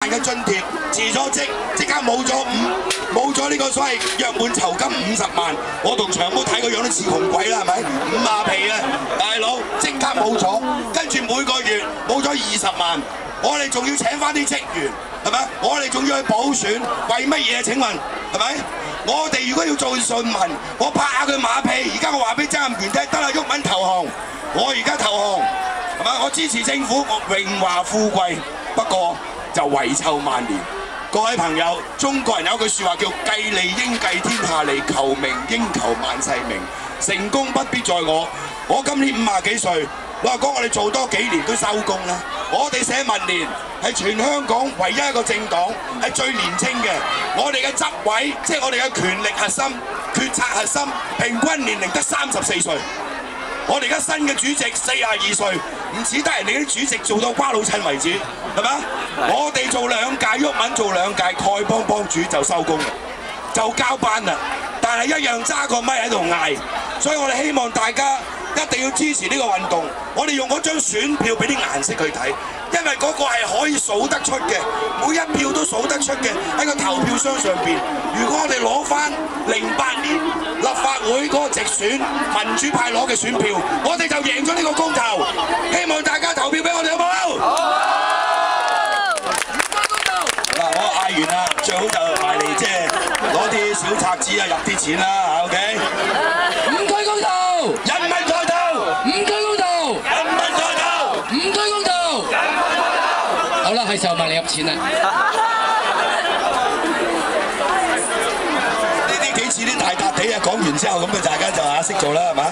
嘅津貼，辭咗職即刻冇咗呢個所謂約滿酬金50萬，我同長毛睇個樣都似窮鬼啦，係咪？5馬皮啊，大佬即刻冇咗，跟住每個月冇咗20萬，我哋仲要請翻啲職員，係咪？我哋仲要去補選，為乜嘢？請問係咪？我哋如果要做順民，我拍下佢馬屁，而家我話俾曾蔭權聽，得啦，毓民投降，我而家投降，係咪？我支持政府，我榮華富貴，不過就遺臭萬年。各位朋友，中國人有句説話叫計利應計天下利，求名應求萬世名。成功不必在我，我今年50幾歲，老實講，我哋做多幾年都收工啦。我哋社民連係全香港唯一一個政黨係最年輕嘅，我哋嘅執委即係我哋嘅權力核心、決策核心，平均年齡得34歲。我哋而家新嘅主席42歲，唔似得人哋啲主席做到瓜老襯為止，係咪？我哋做2屆，毓民做2屆，丐幫幫主就收工啦，就交班啦。但係一樣揸個咪喺度嗌，所以我哋希望大家一定要支持呢個運動。我哋用嗰張選票俾啲顏色佢睇，因為嗰個係可以數得出嘅，每一票都數得出嘅喺個投票箱上邊。如果我哋攞翻08年立法會嗰個直選民主派攞嘅選票，我哋就贏咗呢個公投。希望大家投票俾我哋，好唔好？嗱，我嗌完啦，最好就埋嚟即係攞啲小冊子啊，入啲錢啦 ，OK？ 5區公投，人民在投5區公投，人民在投5區公投。好啦，係時候埋嚟入錢啦。呢啲幾次啲大笪地啊，講完之後咁啊，大家就識做啦，係嘛？